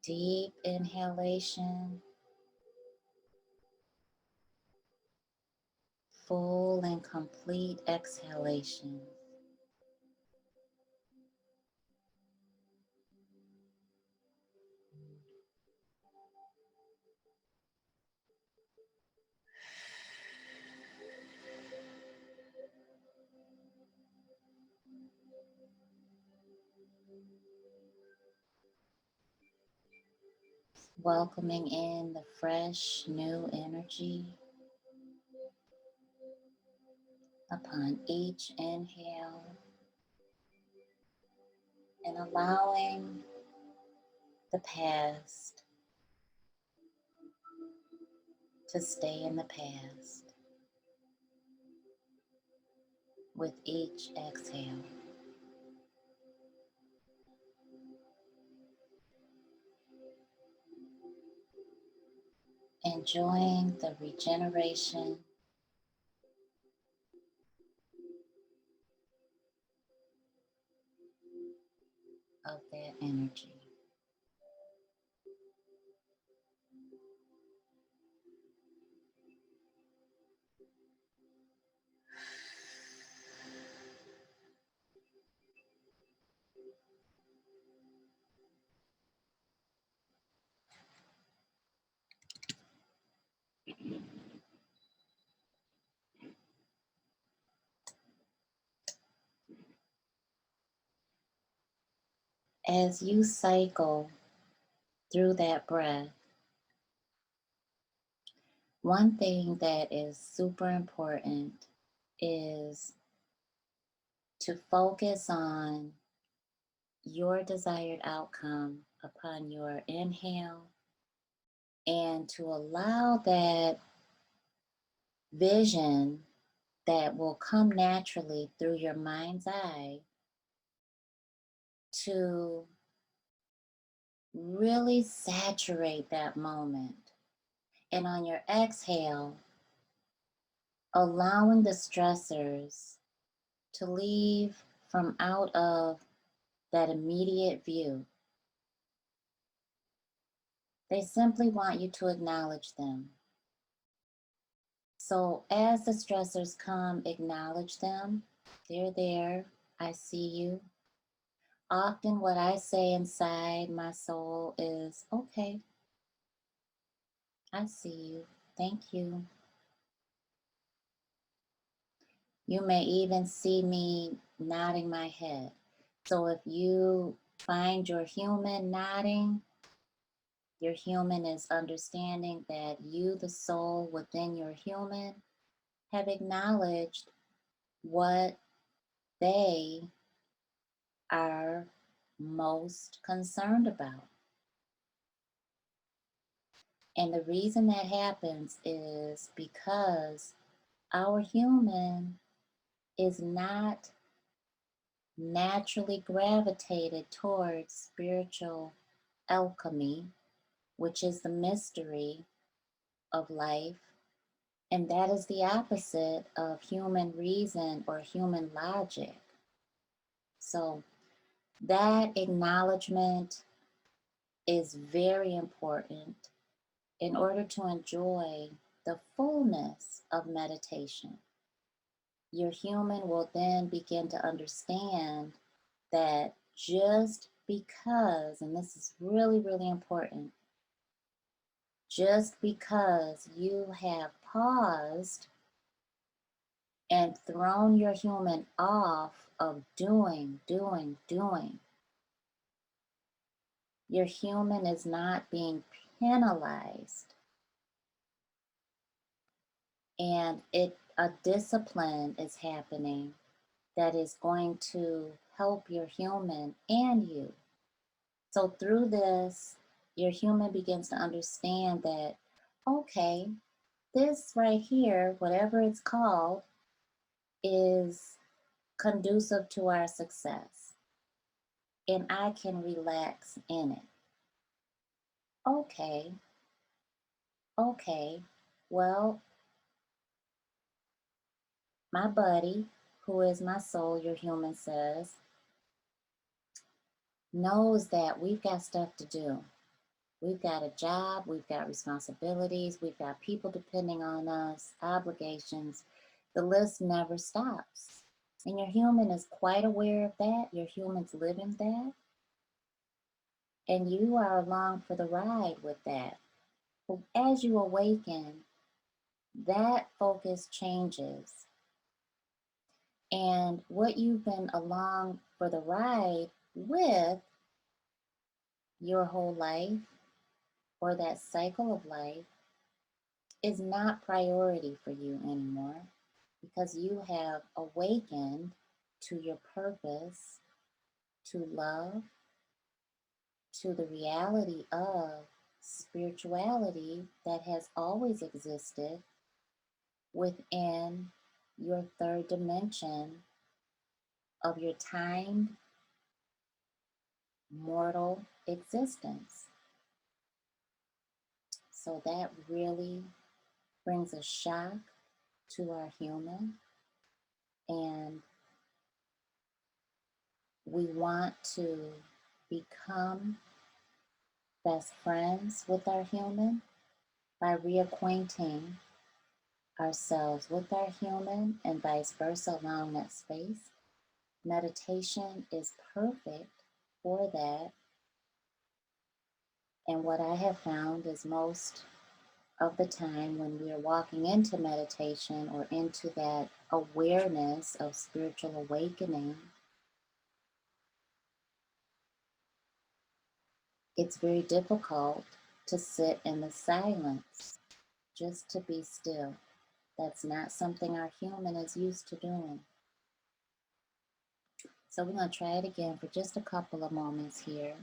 Deep inhalation, full and complete exhalation. Welcoming in the fresh new energy upon each inhale and allowing the past to stay in the past with each exhale. Enjoying the regeneration of that energy. As you cycle through that breath, one thing that is super important is to focus on your desired outcome upon your inhale and to allow that vision that will come naturally through your mind's eye to really saturate that moment. And on your exhale, allowing the stressors to leave from out of that immediate view. They simply want you to acknowledge them. So as the stressors come, acknowledge them. They're there. I see you. Often what I say inside my soul is, okay, I see you. Thank you. You may even see me nodding my head. So if you find your human nodding, your human is understanding that you, the soul within your human, have acknowledged what they are most concerned about. And the reason that happens is because our human is not naturally gravitated towards spiritual alchemy, which is the mystery of life. And that is the opposite of human reason or human logic. So that acknowledgement is very important in order to enjoy the fullness of meditation. Your human will then begin to understand that just because, and this is really, really important, just because you have paused and thrown your human off of doing, your human is not being penalized, and a discipline is happening that is going to help your human and you. So through this, your human begins to understand that, okay, this right here, whatever it's called, is conducive to our success, and I can relax in it. Okay, okay, well, my buddy, who is my soul, your human says, knows that we've got stuff to do. We've got a job, we've got responsibilities, we've got people depending on us, obligations. The list never stops. And your human is quite aware of that. Your human's living that. And you are along for the ride with that. But as you awaken, that focus changes. And what you've been along for the ride with your whole life or that cycle of life is not priority for you anymore because you have awakened to your purpose, to love, to the reality of spirituality that has always existed within your third dimension of your timed mortal existence. So that really brings a shock to our human, and we want to become best friends with our human by reacquainting ourselves with our human and vice versa along that space. Meditation is perfect for that. And what I have found is most of the time when we are walking into meditation or into that awareness of spiritual awakening, it's very difficult to sit in the silence, just to be still. That's not something our human is used to doing. So we're going to try it again for just a couple of moments here.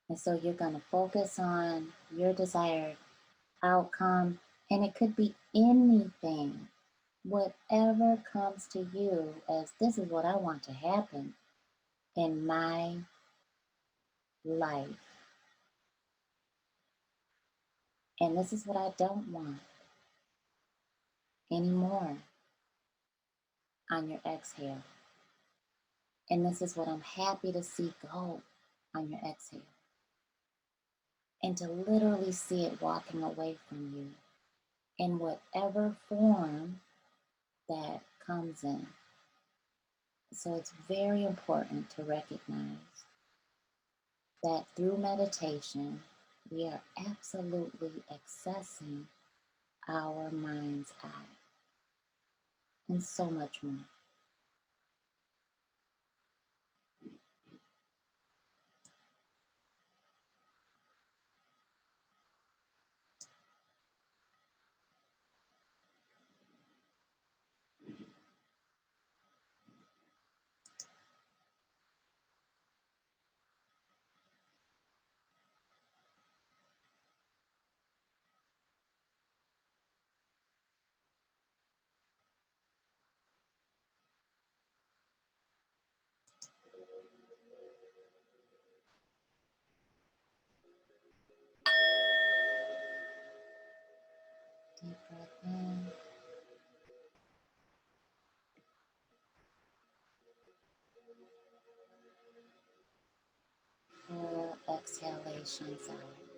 And so you're going to focus on your desired outcome, and it could be anything, whatever comes to you as this is what I want to happen in my life. And this is what I don't want anymore on your exhale. And this is what I'm happy to see go on your exhale. And to literally see it walking away from you in whatever form that comes in. So it's very important to recognize that through meditation, we are absolutely accessing our mind's eye and so much more. Deep breath in, full exhalations out.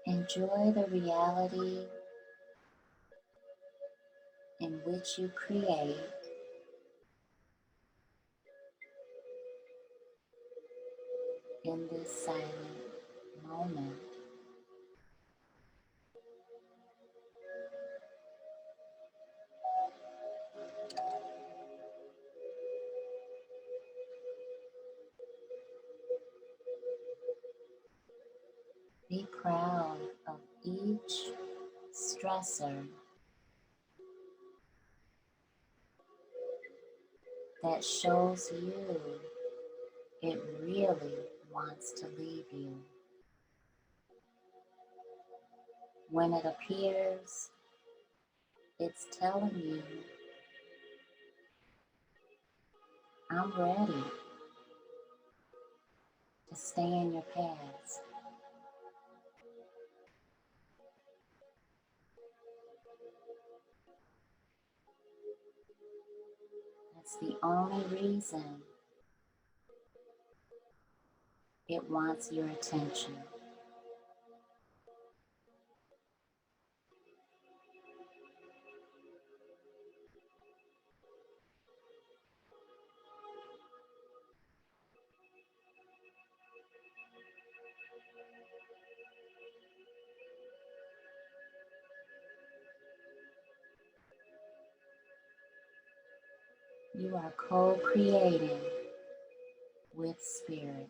Enjoy the reality in which you create in this silent moment. Be proud of each stressor that shows you it really wants to leave you. When it appears, it's telling you, I'm ready to stay in your past. That's the only reason it wants your attention. You are co-creating with spirit.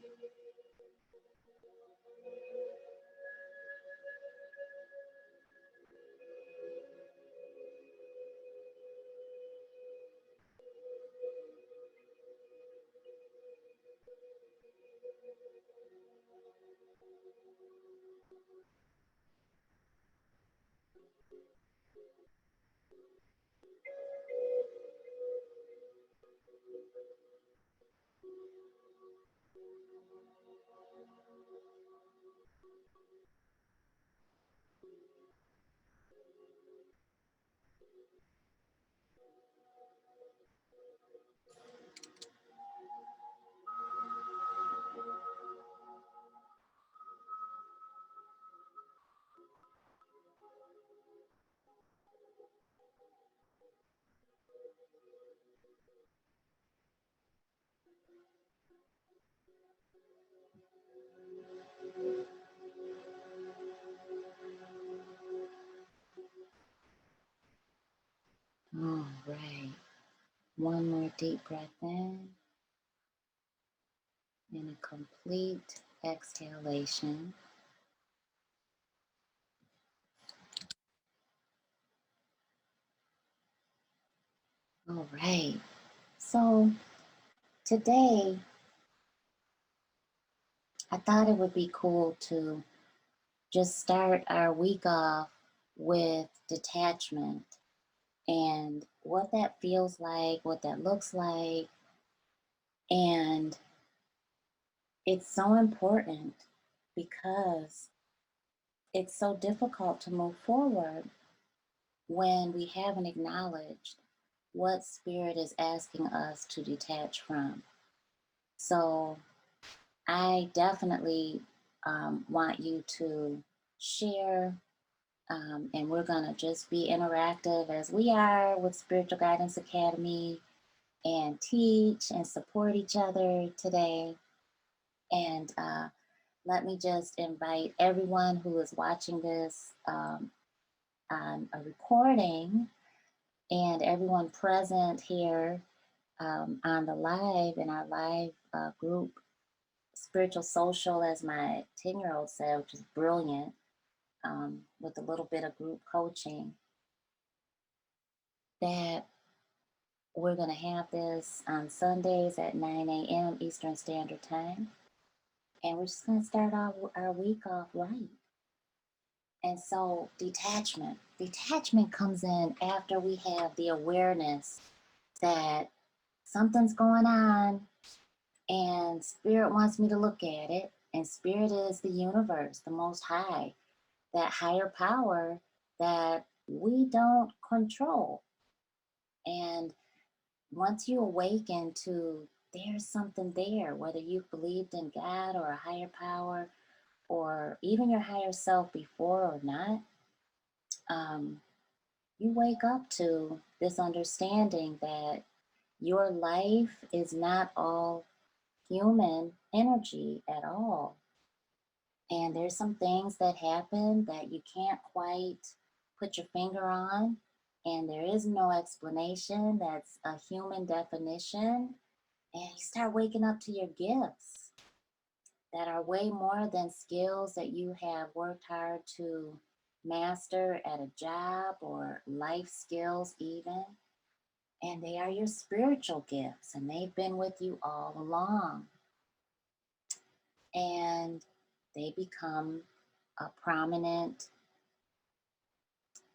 All right. One more deep breath in and a complete exhalation. All right. So today, I thought it would be cool to just start our week off with detachment and what that feels like, what that looks like. And it's so important because it's so difficult to move forward when we haven't acknowledged what spirit is asking us to detach from. So I definitely want you to share, and we're going to just be interactive as we are with Spiritual Guidance Academy and teach and support each other today. And let me just invite everyone who is watching this on a recording and everyone present here on the live in our live group, Spiritual Social, as my 10-year-old said, which is brilliant, with a little bit of group coaching, that we're going to have this on Sundays at 9 a.m. Eastern Standard Time. And we're just going to start our week off right. And so detachment comes in after we have the awareness that something's going on, and spirit wants me to look at it. And spirit is the universe, the most high, that higher power that we don't control. And once you awaken to there's something there, whether you believed in God or a higher power or even your higher self before or not, um, you wake up to this understanding that your life is not all human energy at all. And there's some things that happen that you can't quite put your finger on, and there is no explanation that's a human definition. And you start waking up to your gifts that are way more than skills that you have worked hard to master at a job or life skills, even. And they are your spiritual gifts, and they've been with you all along. And they become a prominent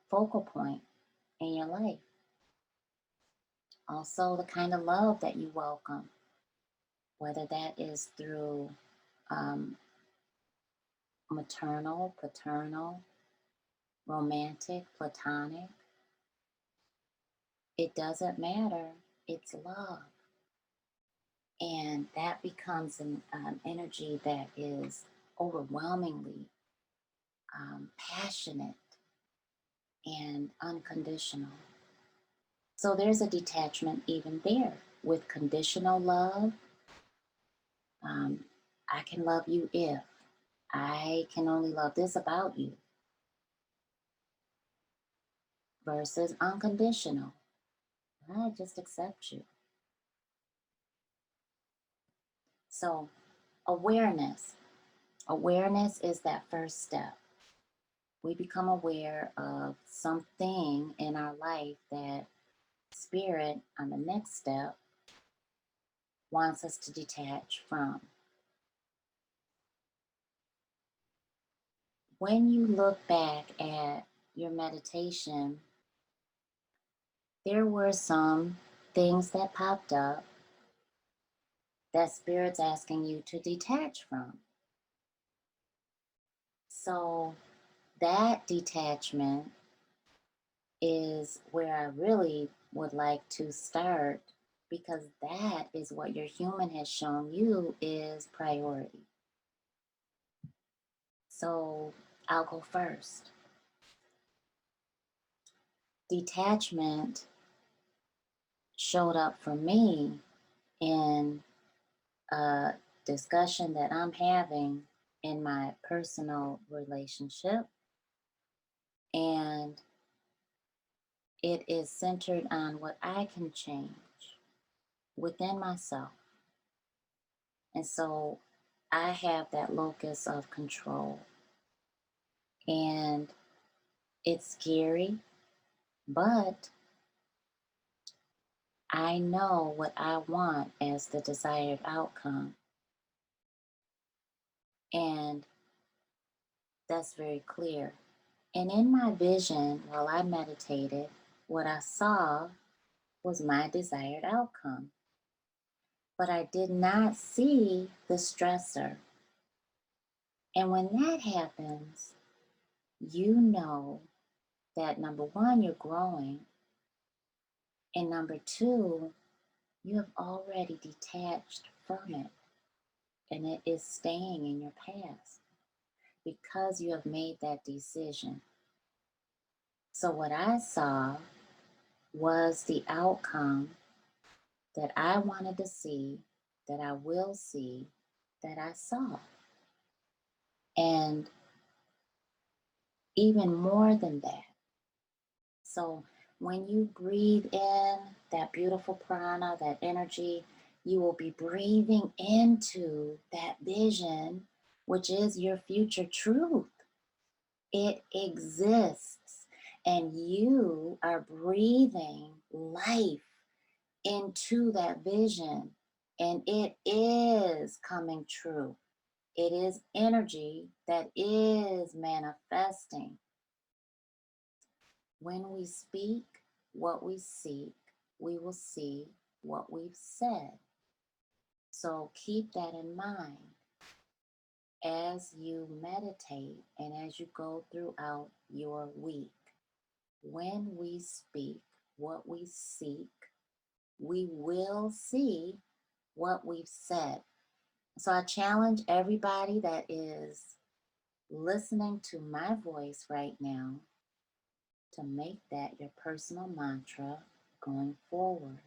focal point in your life. Also, the kind of love that you welcome, whether that is through um, maternal, paternal, romantic, platonic, it doesn't matter. It's love. And that becomes an energy that is overwhelmingly passionate and unconditional. So there's a detachment even there. With conditional love, um, I can love you if I can only love this about you, versus unconditional. I just accept you. So awareness. Awareness is that first step. We become aware of something in our life that spirit on the next step wants us to detach from. When you look back at your meditation, there were some things that popped up that spirit's asking you to detach from. So that detachment is where I really would like to start, because that is what your human has shown you is priority. So I'll go first. Detachment showed up for me in a discussion that I'm having in my personal relationship, and it is centered on what I can change within myself. And so I have that locus of control. And it's scary, but I know what I want as the desired outcome. And that's very clear. And in my vision, while I meditated, what I saw was my desired outcome. But I did not see the stressor. And when that happens, you know that number one, you're growing, and number two, you have already detached from it, and it is staying in your past because you have made that decision. So, what I saw was the outcome that I wanted to see, that I will see, that I saw. And even more than that. So when you breathe in that beautiful prana, that energy, you will be breathing into that vision, which is your future truth. It exists, and you are breathing life into that vision, and it is coming true. It is energy that is manifesting. When we speak what we seek, we will see what we've said. So keep that in mind as you meditate and as you go throughout your week. When we speak what we seek, we will see what we've said. So I challenge everybody that is listening to my voice right now to make that your personal mantra going forward.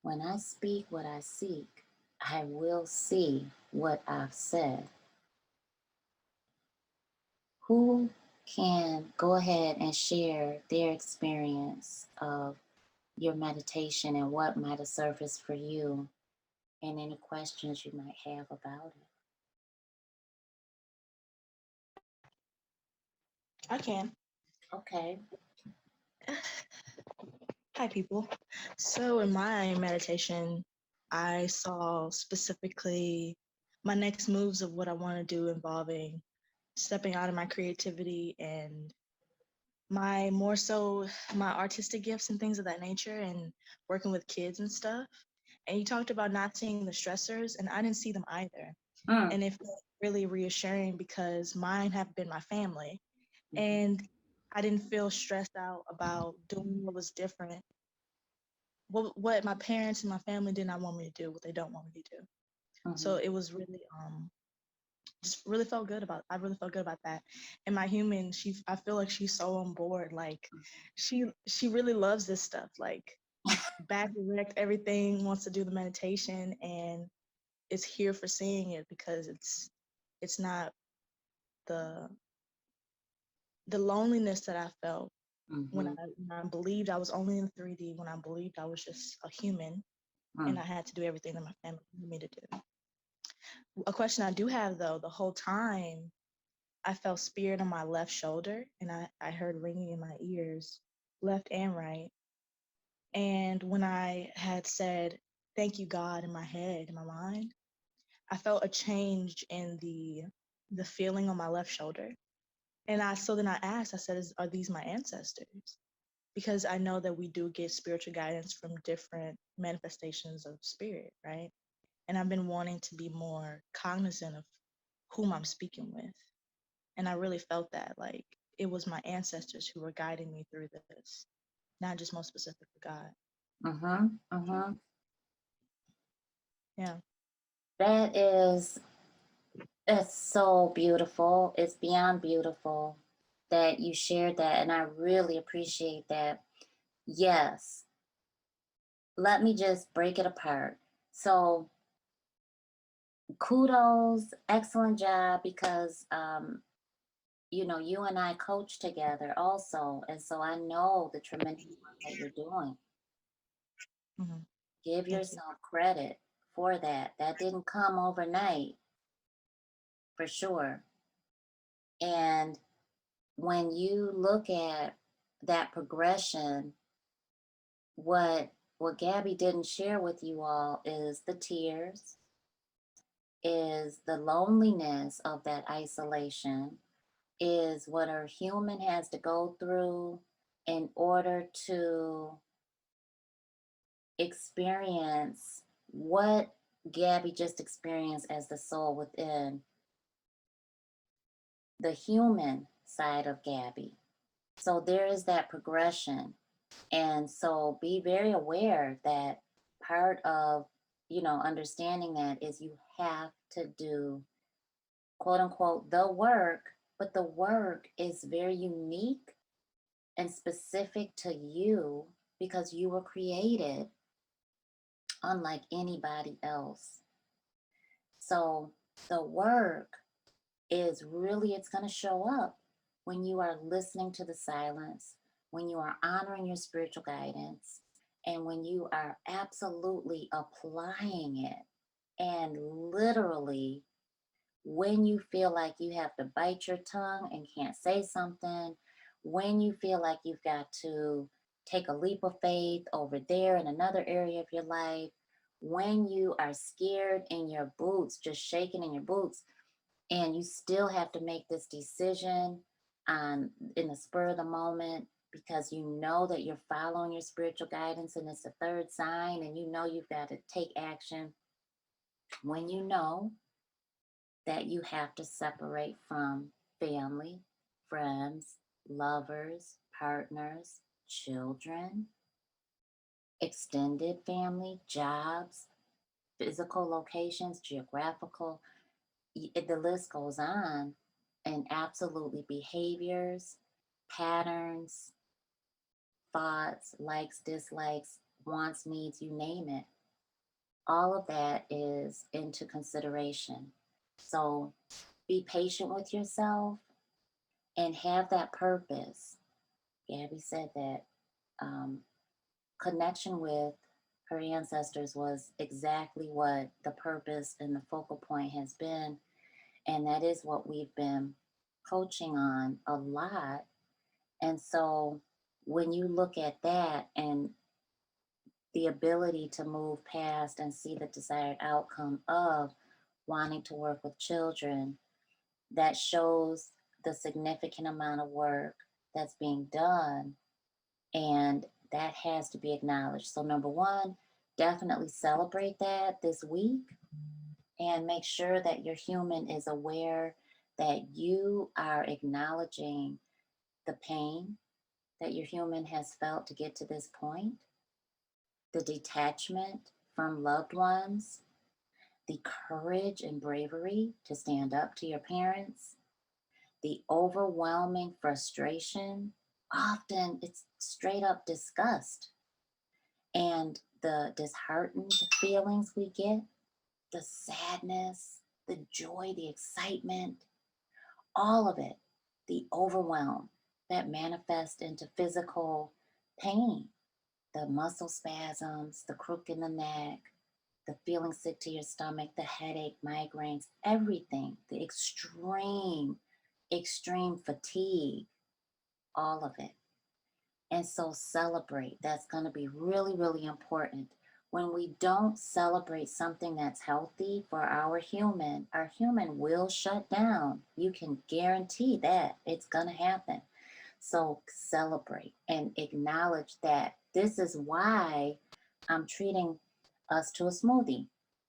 When I speak what I seek, I will see what I've said. Who can go ahead and share their experience of your meditation and what might have surfaced for you and any questions you might have about it? I can. Okay. Hi, people. So, in my meditation, I saw specifically my next moves of what I want to do involving stepping out of my creativity and my more so my artistic gifts and things of that nature and working with kids and stuff. And you talked about not seeing the stressors, and I didn't see them either. And Mm. it felt really reassuring because mine have been my family. Mm-hmm. And I didn't feel stressed out about doing what was different, what my parents and my family did not want me to do, what they don't want me to do. Mm-hmm. So it was really just really felt good about I really felt good about that. And my human, I feel like she's so on board. Like she really loves this stuff. Like back direct everything, wants to do the meditation and is here for seeing it because it's not the the loneliness that I felt Mm-hmm. when I believed I was only in 3D, when I believed I was just a human and Mm. I had to do everything that my family wanted me to do. A question I do have though, the whole time I felt spirit on my left shoulder and I heard ringing in my ears, left and right. And when I had said, thank you, God, in my head, in my mind, I felt a change in the feeling on my left shoulder. And then I asked, I said, are these my ancestors? Because I know that we do get spiritual guidance from different manifestations of spirit, right? And I've been wanting to be more cognizant of whom I'm speaking with. And I really felt that like it was my ancestors who were guiding me through this, not just most specifically God. Mm-hmm. Mm-hmm. Yeah. That is, it's so beautiful. It's beyond beautiful that you shared that, and I really appreciate that. Yes, let me just break it apart. So, kudos, excellent job, because you and I coach together also, and so I know the tremendous work that you're doing. Hmm. Give Thank you. yourself credit for that. That didn't come overnight, for sure. And when you look at that progression, what Gabby didn't share with you all is the tears, is the loneliness of that isolation, is what a human has to go through in order to experience what Gabby just experienced as the soul within the human side of Gabby. So there is that progression. And so be very aware that part of, understanding that is you have to do, quote unquote, the work, but the work is very unique and specific to you because you were created unlike anybody else. So the work is really, it's going to show up when you are listening to the silence, when you are honoring your spiritual guidance, and when you are absolutely applying it. And literally, when you feel like you have to bite your tongue and can't say something, when you feel like you've got to take a leap of faith over there in another area of your life, when you are scared in your boots, just shaking in your boots, and you still have to make this decision in the spur of the moment, because you know that you're following your spiritual guidance and it's the third sign, and you know you've got to take action when you know that you have to separate from family, friends, lovers, partners, children, extended family, jobs, physical locations, geographical, the list goes on, and absolutely behaviors, patterns, thoughts, likes, dislikes, wants, needs, you name it. All of that is into consideration. So be patient with yourself and have that purpose. Gabby said that um, connection with her ancestors was exactly what the purpose and the focal point has been. And that is what we've been coaching on a lot. And so when you look at that and the ability to move past and see the desired outcome of wanting to work with children, that shows the significant amount of work that's being done. And that has to be acknowledged. So, number one, definitely celebrate that this week and make sure that your human is aware that you are acknowledging the pain that your human has felt to get to this point, the detachment from loved ones, the courage and bravery to stand up to your parents, the overwhelming frustration. Often it's straight up disgust, and the disheartened feelings we get, the sadness, the joy, the excitement, all of it, the overwhelm that manifests into physical pain, the muscle spasms, the crook in the neck, the feeling sick to your stomach, the headache, migraines, everything, the extreme fatigue, all of it. And so celebrate. That's going to be really, really important. When we don't celebrate something that's healthy for our human will shut down. You can guarantee that it's going to happen. So celebrate and acknowledge that this is why I'm treating us to a smoothie.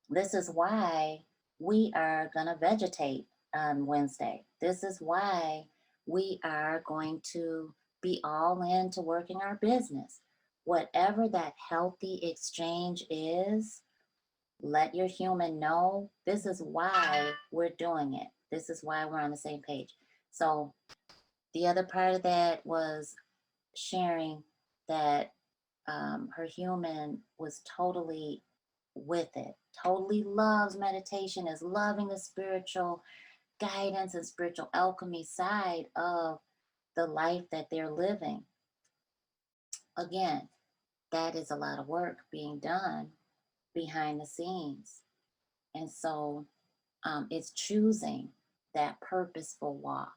This is why we are going to vegetate on Wednesday. This is why we are going to be all into working our business. Whatever that healthy exchange is, let your human know this is why we're doing it. This is why we're on the same page. So, the other part of that was sharing that her human was totally with it, totally loves meditation, is loving the spiritual guidance and spiritual alchemy side of the life that they're living. Again, that is a lot of work being done behind the scenes. And so it's choosing that purposeful walk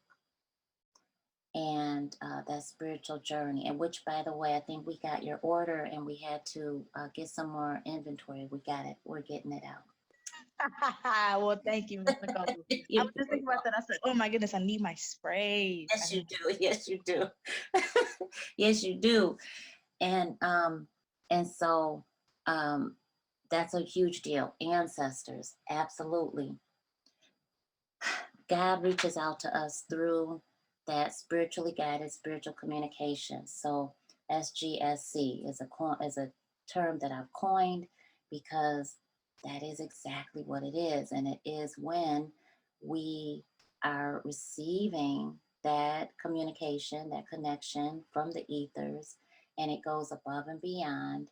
and that spiritual journey. And which, by the way, I think we got your order and we had to get some more inventory. We got it. We're getting it out. Well, thank you, Miss Nicole. I You're was just very thinking about that. welcome. I said, "Oh my goodness, I need my sprays. I Yes, you need." do. Yes, you do. Yes, you do. And and so um, that's a huge deal. Ancestors, absolutely. God reaches out to us through that spiritually guided spiritual communication. So SGSC is a term that I've coined because that is exactly what it is. And it is when we are receiving that communication, that connection from the ethers, and it goes above and beyond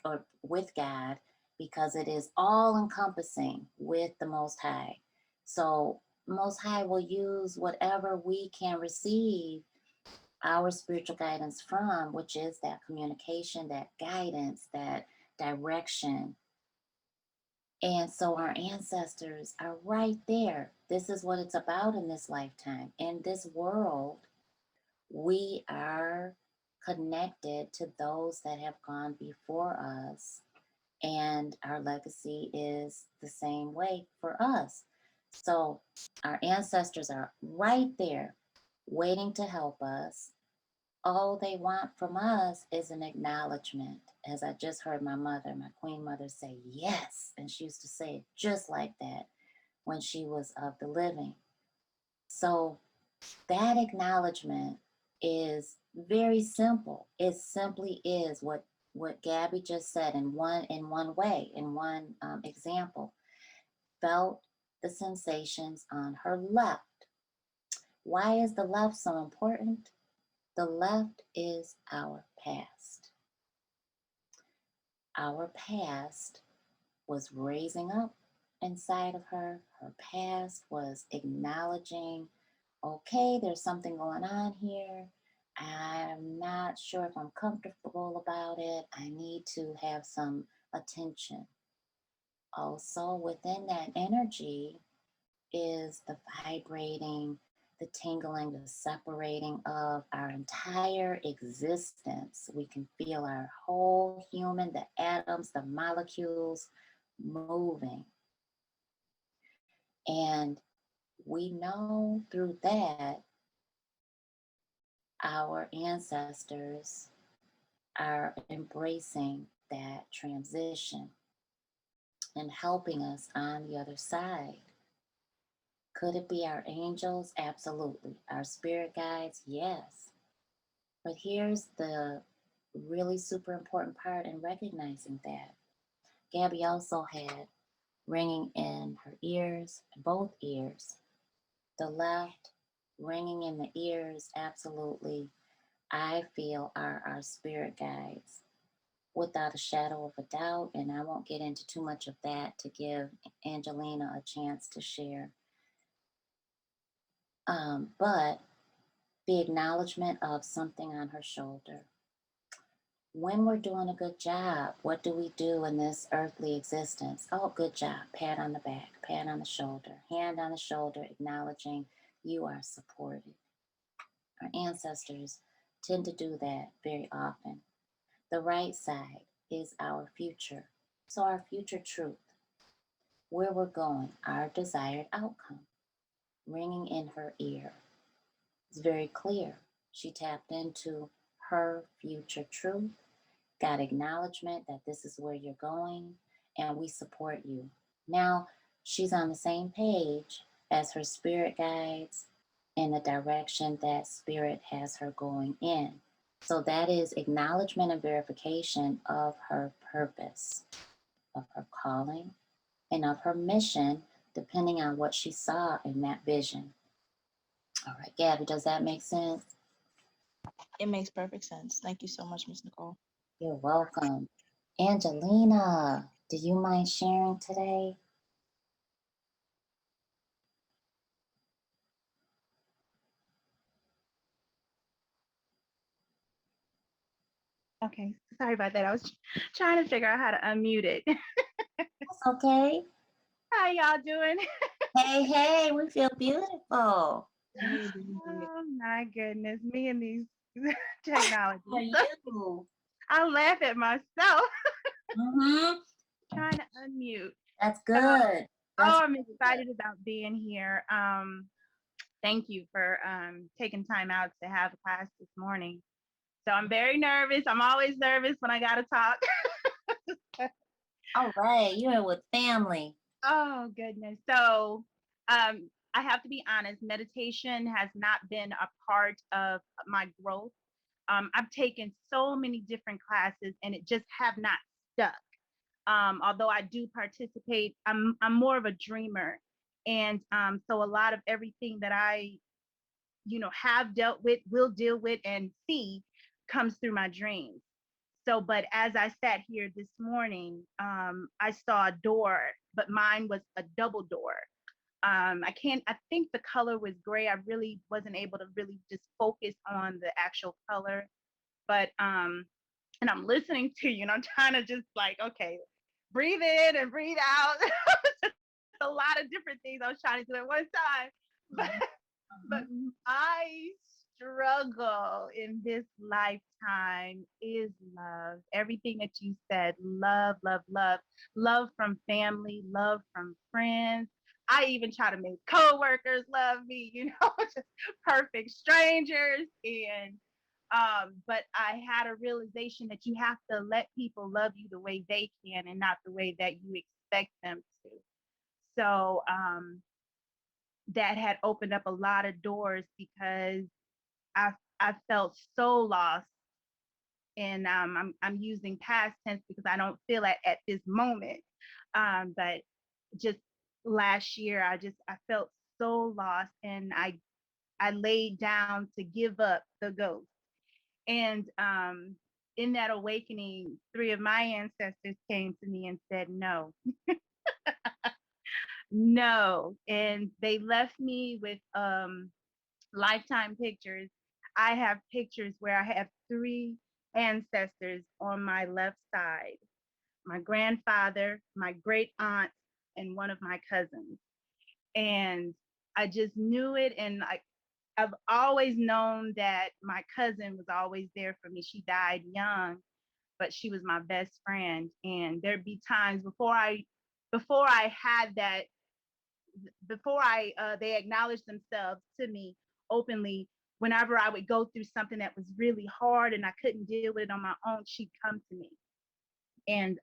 or with God because it is all encompassing with the Most High. So, Most High will use whatever we can receive our spiritual guidance from, which is that communication, that guidance, that direction. And so, our ancestors are right there. This is what it's about in this lifetime. In this world, we are connected to those that have gone before us, and our legacy is the same way for us. So our ancestors are right there waiting to help us. All they want from us is an acknowledgement. As I just heard my mother, my queen mother, say yes. And she used to say it just like that when she was of the living. So that acknowledgement is very simple. It simply is what Gabby just said in one way, in one example. Felt the sensations on her left. Why is the left so important? The left is our past. Our past was raising up inside of her. Her past was acknowledging, okay, there's something going on here. I'm not sure if I'm comfortable about it. I need to have some attention. Also, within that energy is the vibrating, the tingling, the separating of our entire existence. We can feel our whole human, the atoms, the molecules moving. And we know through that our ancestors are embracing that transition and helping us on the other side. Could it be our angels? Absolutely. Our spirit guides? Yes. But here's the really super important part in recognizing that. Gabby also had ringing in her ears, both ears. The left ringing in the ears, absolutely, I feel are our spirit guides without a shadow of a doubt. And I won't get into too much of that to give Angelina a chance to share. But the acknowledgement of something on her shoulder. When we're doing a good job, what do we do in this earthly existence? Oh, good job. Pat on the back, pat on the shoulder, hand on the shoulder, acknowledging you are supported. Our ancestors tend to do that very often. The right side is our future. So, our future truth, where we're going, our desired outcome, ringing in her ear. It's very clear. She tapped into her future truth, got acknowledgement that this is where you're going, and we support you. Now she's on the same page as her spirit guides in the direction that spirit has her going in. So that is acknowledgement and verification of her purpose, of her calling, and of her mission, depending on what she saw in that vision. All right, Gabby, does that make sense? It makes perfect sense. Thank you so much, Miss Nicole. You're welcome. Angelina, do you mind sharing today? Okay, sorry about that. I was trying to figure out how to unmute it. That's okay. How y'all doing? Hey, hey, we feel beautiful. Hey, doing great. Oh my goodness, me and these How are technologies. you? I laugh at myself Mm-hmm. trying to unmute. That's So, good. That's I'm really good. excited about being here. Thank you for taking time out to have a class this morning. So I'm very nervous. I'm always nervous when I gotta talk. All right, you're with family. Oh goodness. So I have to be honest, meditation has not been a part of my growth. I've taken so many different classes and it just have not stuck. Although I do participate, I'm more of a dreamer. And so a lot of everything that I, have dealt with, will deal with and see comes through my dreams. So, but as I sat here this morning, I saw a door, but mine was a double door. I think the color was gray. I really wasn't able to really just focus on the actual color. But, and I'm listening to you and I'm trying to just like, okay, breathe in and breathe out. Just a lot of different things I was trying to do at one time. But, Mhm, but mhm. my struggle in this lifetime is love. Everything that you said, love, love, love, love from family, love from friends, I even try to make coworkers love me, just perfect strangers. And but I had a realization that you have to let people love you the way they can and not the way that you expect them to. So that had opened up a lot of doors because I felt so lost. And I'm using past tense because I don't feel it at this moment. But just last year, I felt so lost, and I laid down to give up the ghost. And in that awakening, three of my ancestors came to me and said, no, no. And they left me with lifetime pictures. I have pictures where I have three ancestors on my left side, my grandfather, my great aunt, and one of my cousins. And I just knew it. And I've always known that my cousin was always there for me. She died young, but she was my best friend. And there'd be times before I had that, before I they acknowledged themselves to me openly. Whenever I would go through something that was really hard and I couldn't deal with it on my own, she'd come to me. And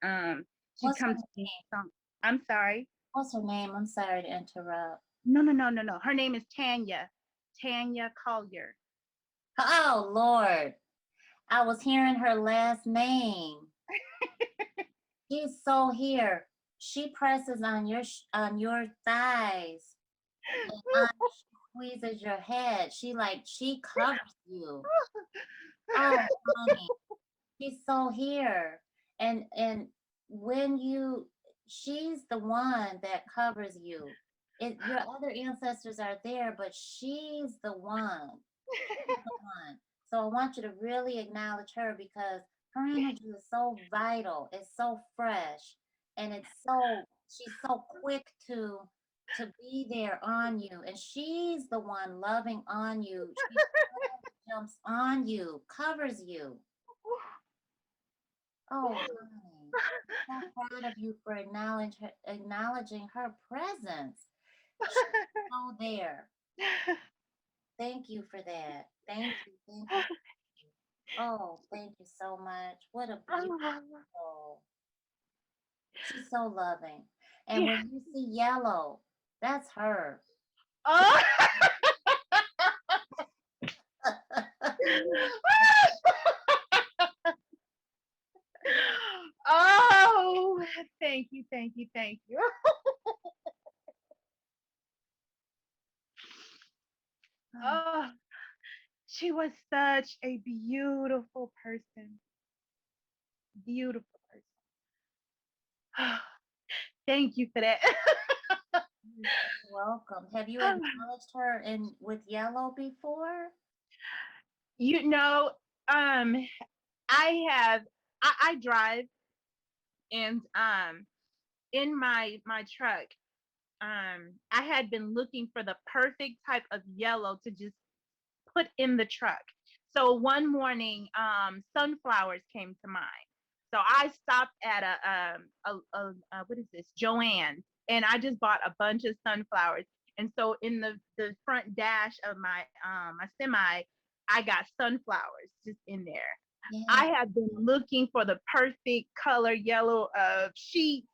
she'd What's her come to me. name? I'm sorry. What's her name? I'm sorry to interrupt. No, no, no, no, no. Her name is Tanya. Tanya Collier. Oh Lord, I was hearing her last name. She's so here. She presses on your thighs and squeezes your head. She covers you. Oh, honey, she's so here. And when she's the one that covers you. Your other ancestors are there, but she's the one. She's the one. So I want you to really acknowledge her because her energy is so vital. It's so fresh, and she's so quick to be there on you, and she's the one loving on you. She jumps on you, covers you. Oh, honey, I'm so proud of you for acknowledging her presence. She's so there. Thank you for that. Thank you. Thank you. Oh, thank you so much. What a beautiful soul. She's so loving. And Yeah. when you see yellow, that's her. Oh. Oh, thank you, thank you, thank you. Oh, she was such a beautiful person. Beautiful person. Thank you for that. You're so welcome. Have you acknowledged her in with yellow before? You know, um, I have I drive, and in my truck, I had been looking for the perfect type of yellow to just put in the truck. So one morning, sunflowers came to mind. So I stopped at a what is this, Joann's, and I just bought a bunch of sunflowers. And so in the front dash of my semi, I got sunflowers just in there. Yeah. I have been looking for the perfect color yellow of sheets,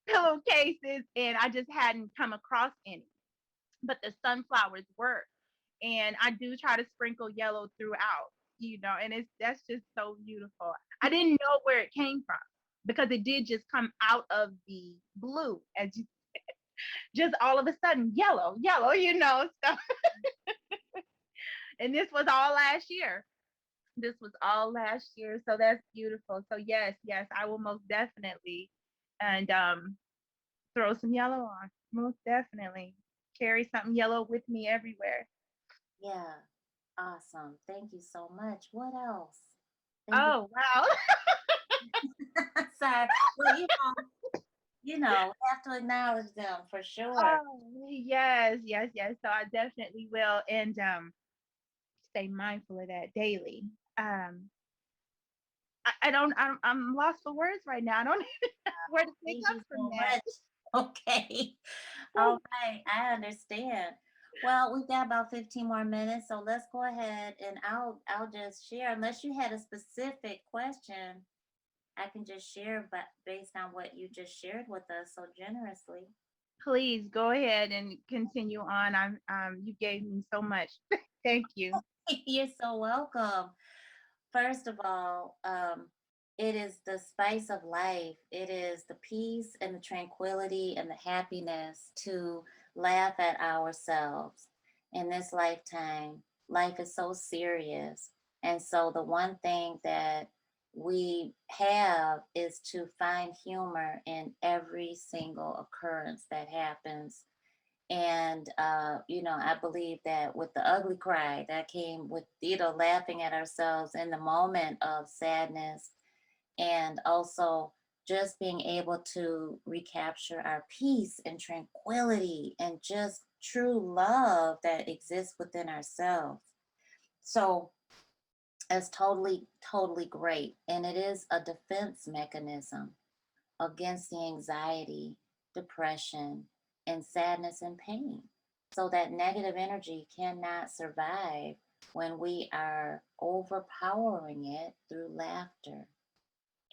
pillowcases, and I just hadn't come across any. But the sunflowers work, and I do try to sprinkle yellow throughout, and that's just so beautiful. I didn't know where it came from because it did just come out of the blue, as you just all of a sudden yellow, yellow, so and this was all last year. This was all last year, so that's beautiful. So yes, yes, I will most definitely and throw some yellow on. Most definitely carry something yellow with me everywhere. Yeah. Awesome. Thank you so much. What else? Thank you. Oh wow. Sorry. Well, have to acknowledge them for sure. Oh, yes, yes, yes. So I definitely will, and stay mindful of that daily. Um, I don't. I'm lost for words right now. I don't even know where to pick Thank up you from so that. much. Okay. All right. I understand. Well, we've got about 15 more minutes, so let's go ahead and I'll just share. Unless you had a specific question, I can just share, but based on what you just shared with us so generously. Please go ahead and continue on. You gave me so much. Thank you. You're so welcome. First of all, it is the spice of life. It is the peace and the tranquility and the happiness to laugh at ourselves in this lifetime. Life is so serious. And so, the one thing that we have is to find humor in every single occurrence that happens. And I believe that with the ugly cry that came with laughing at ourselves in the moment of sadness, and also just being able to recapture our peace and tranquility and just true love that exists within ourselves. So it's totally great, and it is a defense mechanism against the anxiety, depression, and sadness and pain. So that negative energy cannot survive when we are overpowering it through laughter.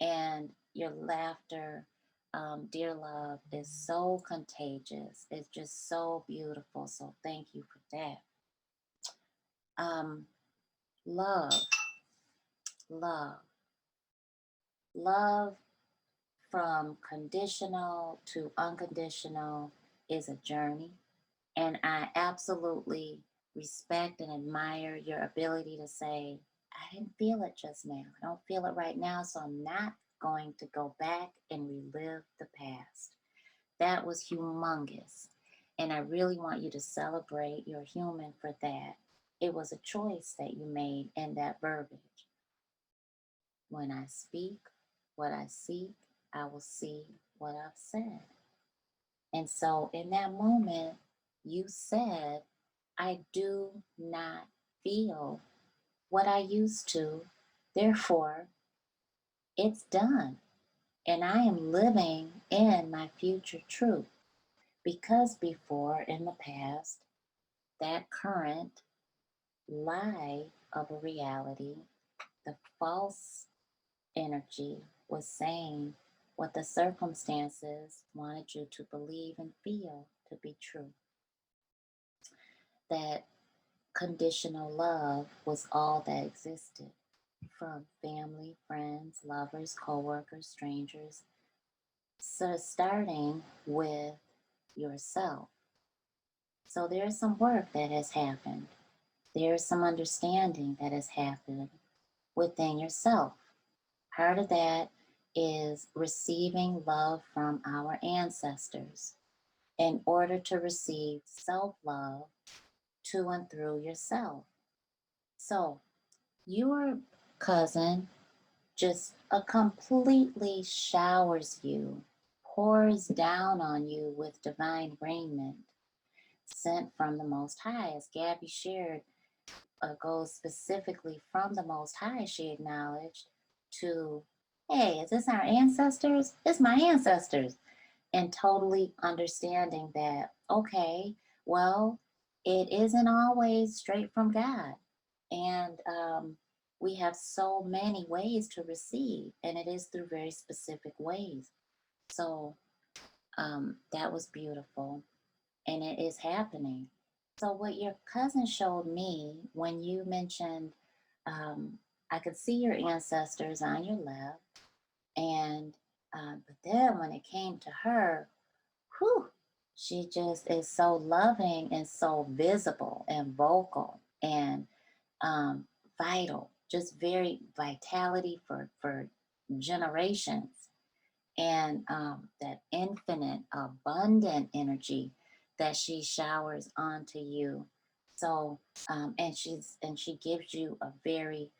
And your laughter, dear love, is so contagious. It's just so beautiful. So thank you for that. Um, love, love, love from conditional to unconditional is a journey. And I absolutely respect and admire your ability to say, I didn't feel it just now. I don't feel it right now. So I'm not going to go back and relive the past. That was humongous. And I really want you to celebrate your human for that. It was a choice that you made in that verbiage. When I speak what I seek, I will see what I've said. And so in that moment, you said, I do not feel what I used to. Therefore, it's done. And I am living in my future truth. Because before, in the past, that current lie of a reality, the false energy was saying what the circumstances wanted you to believe and feel to be true. That conditional love was all that existed, from family, friends, lovers, co-workers, strangers. So starting with yourself. So there's some work that has happened. There's some understanding that has happened within yourself. Part of that is receiving love from our ancestors in order to receive self love to and through yourself. So, your cousin just completely showers you, pours down on you with divine raiment sent from the Most High. As Gabby shared, goes specifically from the Most High, she acknowledged, to, hey, is this our ancestors? It's my ancestors. And totally understanding that, okay, well, it isn't always straight from God. And we have so many ways to receive, and it is through very specific ways. So that was beautiful, and it is happening. So, what your cousin showed me when you mentioned, I could see your ancestors on your left, and but then when it came to her, whew, she just is so loving and so visible and vocal and vital, just very vitality for generations, and that infinite, abundant energy that she showers onto you. So, and she gives you a very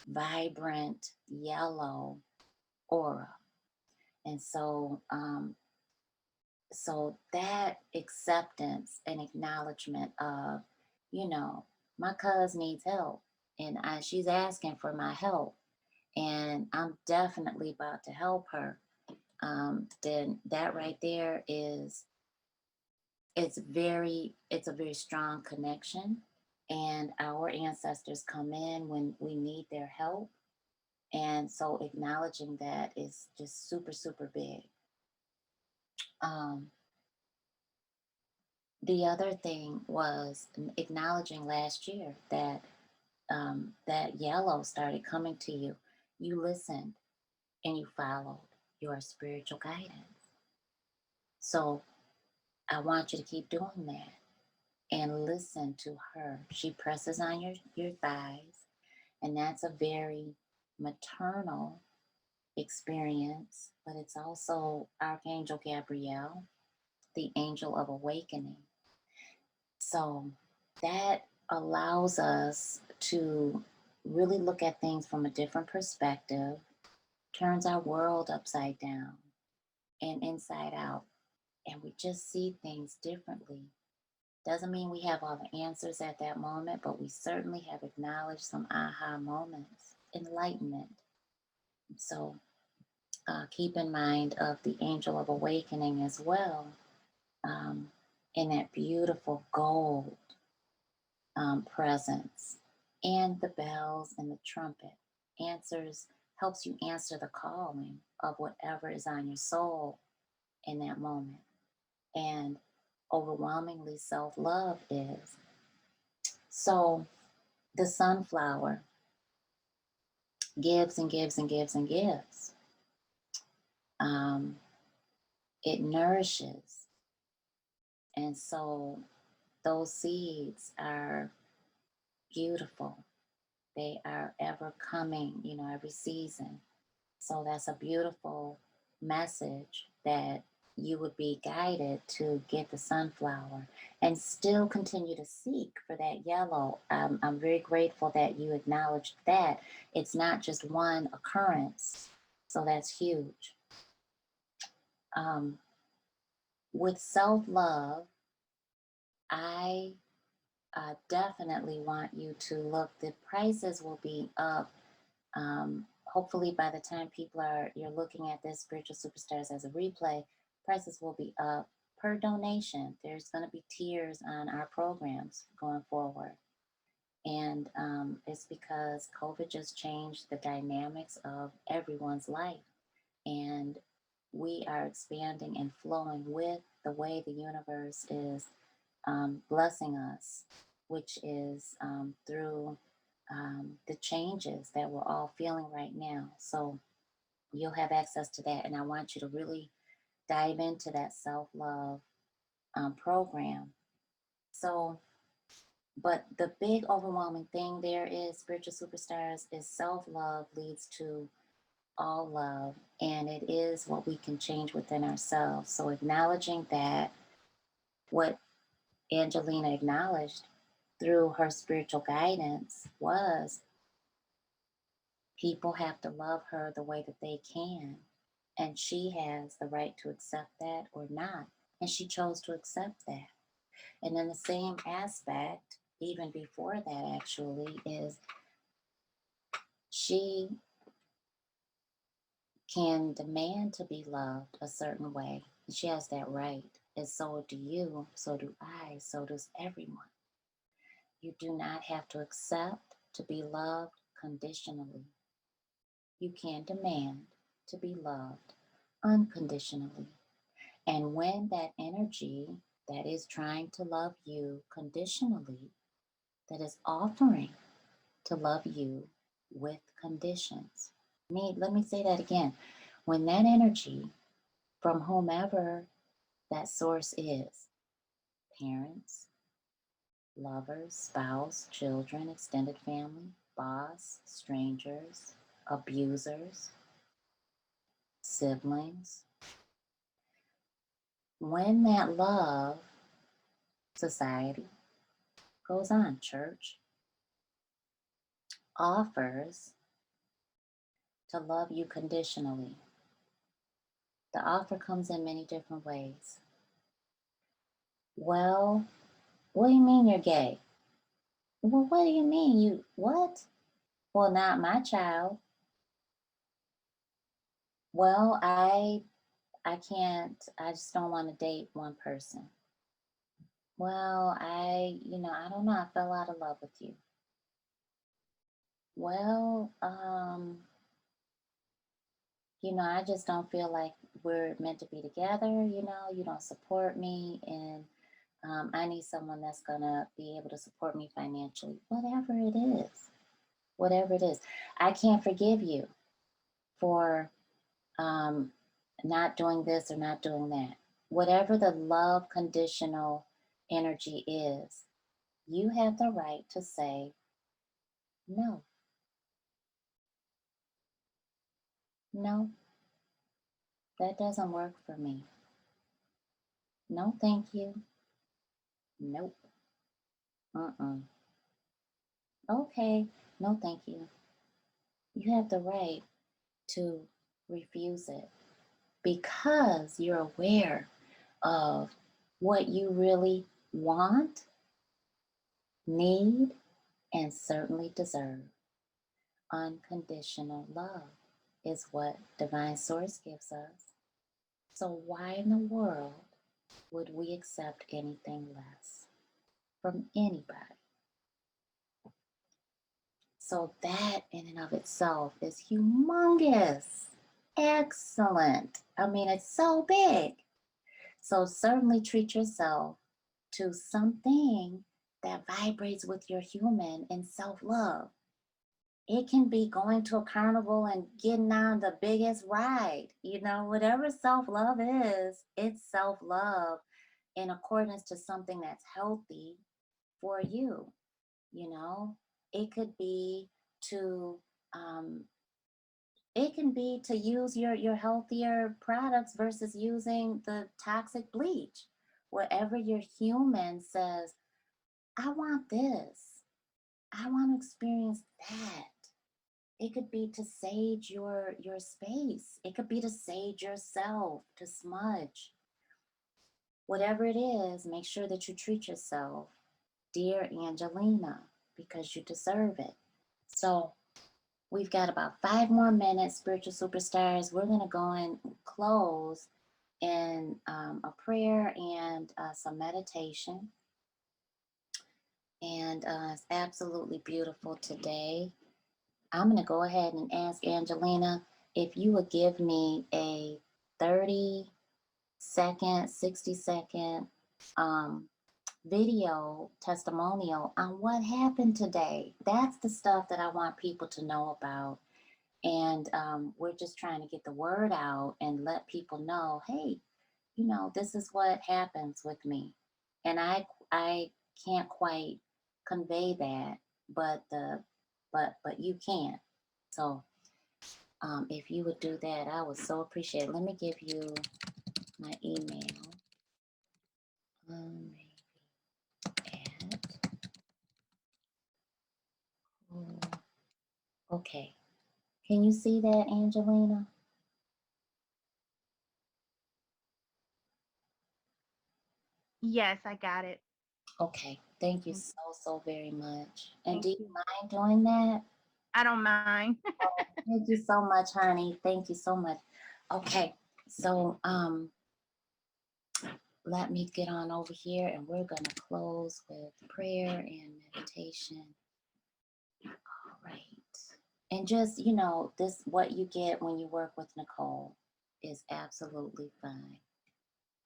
vibrant yellow aura, and so that acceptance and acknowledgement of, you know, my cuz needs help, and she's asking for my help, and I'm definitely about to help her. then that right there is it's a very strong connection. And our ancestors come in when we need their help. And so acknowledging that is just super, super big. Um, the other thing was acknowledging last year that that yellow started coming to you. You listened and you followed your spiritual guidance. So I want you to keep doing that and listen to her. She presses on your thighs, and that's a very maternal experience, but it's also Archangel Gabriel, the angel of awakening. So that allows us to really look at things from a different perspective, turns our world upside down and inside out, and we just see things differently. Doesn't mean we have all the answers at that moment, but we certainly have acknowledged some aha moments, enlightenment. So keep in mind of the angel of awakening as well, um, in that beautiful gold presence, and the bells and the trumpet answers, helps you answer the calling of whatever is on your soul in that moment. And overwhelmingly self-love is. So the sunflower gives and gives and gives and gives. Um, it nourishes. And so those seeds are beautiful. They are ever coming, every season. So that's a beautiful message that you would be guided to get the sunflower and still continue to seek for that yellow. I'm very grateful that you acknowledged that it's not just one occurrence. So that's huge. Um, with self love, I definitely want you to look, the prices will be up. Hopefully by the time you're looking at this Spiritual Superstars as a replay, prices will be up per donation. There's going to be tiers on our programs going forward. And it's because COVID just changed the dynamics of everyone's life. And we are expanding and flowing with the way the universe is blessing us, which is through the changes that we're all feeling right now. So you'll have access to that. And I want you to really dive into that self love program. So, but the big overwhelming thing there is Spiritual Superstars is self love leads to all love, and it is what we can change within ourselves. So, acknowledging that, what Angelina acknowledged through her spiritual guidance was people have to love her the way that they can. And she has the right to accept that or not. And she chose to accept that. And then the same aspect, even before that, actually, is she can demand to be loved a certain way. She has that right. And so do you, so do I, so does everyone. You do not have to accept to be loved conditionally. You can demand to be loved unconditionally. And when that energy that is trying to love you conditionally, that is offering to love you with conditions. Let me say that again. When that energy from whomever that source is, parents, lovers, spouse, children, extended family, boss, strangers, abusers, siblings, when that love, society, goes on, church, offers to love you conditionally, the offer comes in many different ways. Well, what do you mean you're gay? Well, what do you mean? You what? Well, not my child. Well, I I can't, I just don't want to date one person. Well, I don't know. I fell out of love with you. Well, I just don't feel like we're meant to be together. You don't support me, and I need someone that's gonna be able to support me financially, whatever it is, whatever it is. I can't forgive you for um, not doing this or not doing that. Whatever the love conditional energy is, you have the right to say, no, no, that doesn't work for me. No, thank you. Nope. Mm-mm. Okay. No, thank you. You have the right to refuse it because you're aware of what you really want, need, and certainly deserve. Unconditional love is what Divine Source gives us. So, why in the world would we accept anything less from anybody? So, that in and of itself is humongous. Excellent. I mean, it's so big. So, certainly treat yourself to something that vibrates with your human and self love. It can be going to a carnival and getting on the biggest ride. Whatever self love is, it's self love in accordance to something that's healthy for you. You know, it could be to, um, it can be to use your healthier products versus using the toxic bleach. Whatever your human says, I want this. I want to experience that. It could be to sage your space. It could be to sage yourself, to smudge. Whatever it is, make sure that you treat yourself, dear Angelina, because you deserve it. So we've got about 5 more minutes, spiritual superstars. We're gonna go and close in a prayer and some meditation. And it's absolutely beautiful today. I'm going to go ahead and ask Angelina if you would give me a 30-second, 60-second um, video testimonial on what happened today. That's the stuff that I want people to know about. And we're just trying to get the word out and let people know, hey, this is what happens with me. And I can't quite convey that, but you can. So if you would do that, I would so appreciate it. Let me give you my email. Maybe at, okay. Can you see that, Angelina? Yes, I got it. Okay. Thank you Mm, so very much. And thank do you you. mind doing that? I don't mind. Oh, thank you so much, honey. Thank you so much. Okay. So let me get on over here and we're going to close with prayer and meditation. All right. And just, this, what you get when you work with Nicole is absolutely fine.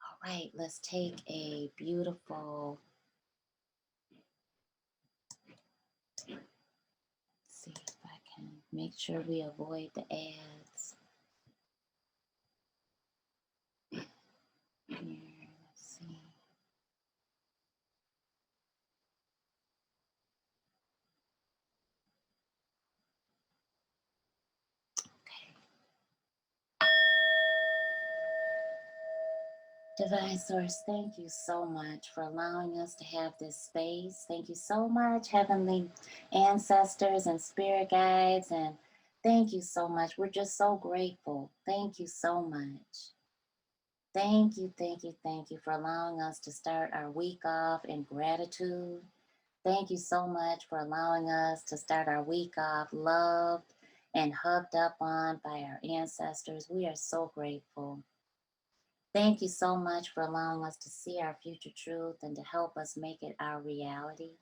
All right. Let's take a beautiful, see if I can make sure we avoid the ads. Here, let's see. Okay. Divine Source, thank you so much for allowing us to have this space. Thank you so much, Heavenly Ancestors and Spirit Guides, and thank you so much. We're just so grateful. Thank you so much. Thank you for allowing us to start our week off in gratitude. Thank you so much for allowing us to start our week off loved and hugged up on by our ancestors. We are so grateful. Thank you so much for allowing us to see our future truth and to help us make it our reality.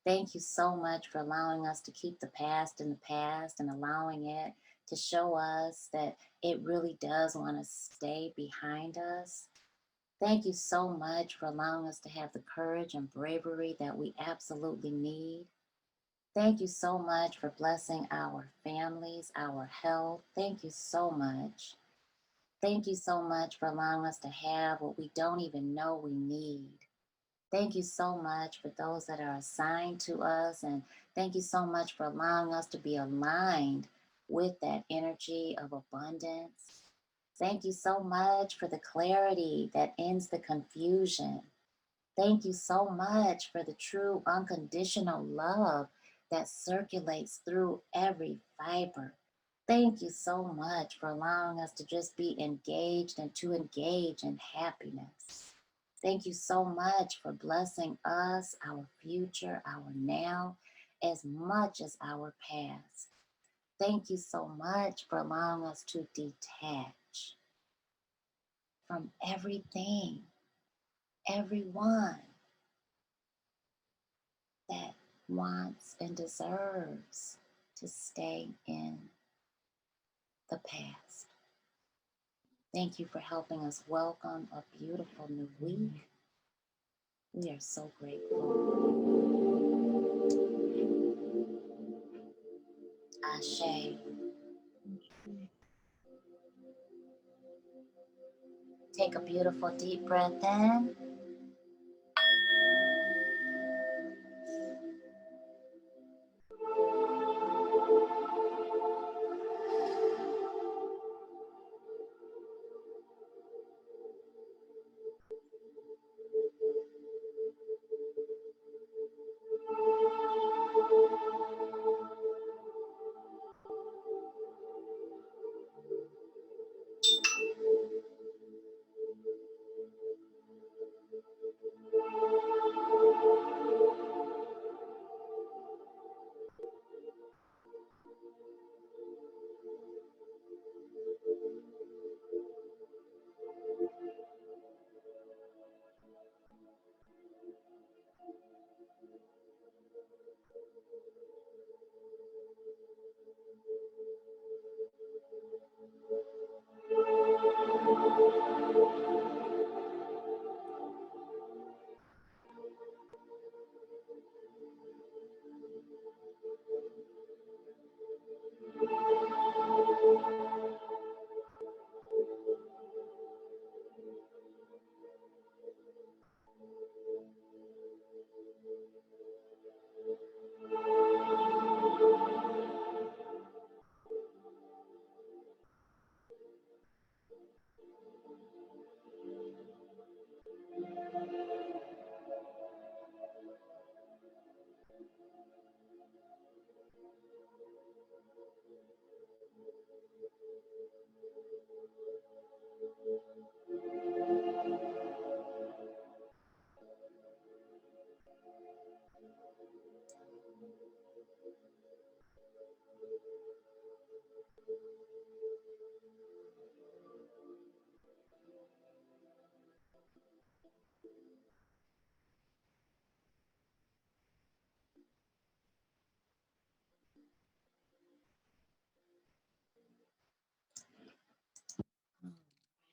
Thank you so much for allowing us to keep the past in the past and allowing it to show us that it really does want to stay behind us. Thank you so much for allowing us to have the courage and bravery that we absolutely need. Thank you so much for blessing our families, our health. Thank you so much. Thank you so much for allowing us to have what we don't even know we need. Thank you so much for those that are assigned to us. And thank you so much for allowing us to be aligned with that energy of abundance. Thank you so much for the clarity that ends the confusion. Thank you so much for the true unconditional love that circulates through every fiber. Thank you so much for allowing us to just be engaged and to engage in happiness. Thank you so much for blessing us, our future, our now, as much as our past. Thank you so much for allowing us to detach from everything, everyone that wants and deserves to stay in the past. Thank you for helping us welcome a beautiful new week. We are so grateful. Ashe. Take a beautiful deep breath in.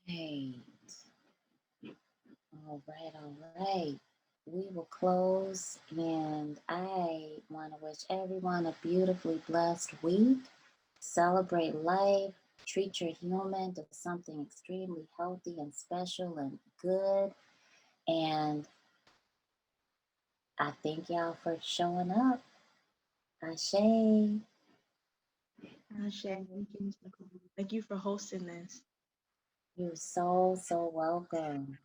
Hey, all right. We will close, and I want to wish everyone a beautifully blessed week. Celebrate life, treat your human to something extremely healthy and special and good. And I thank y'all for showing up. Ashe. Ashe, thank you, Ms. Nicole. Thank you for hosting this. You're so, so welcome.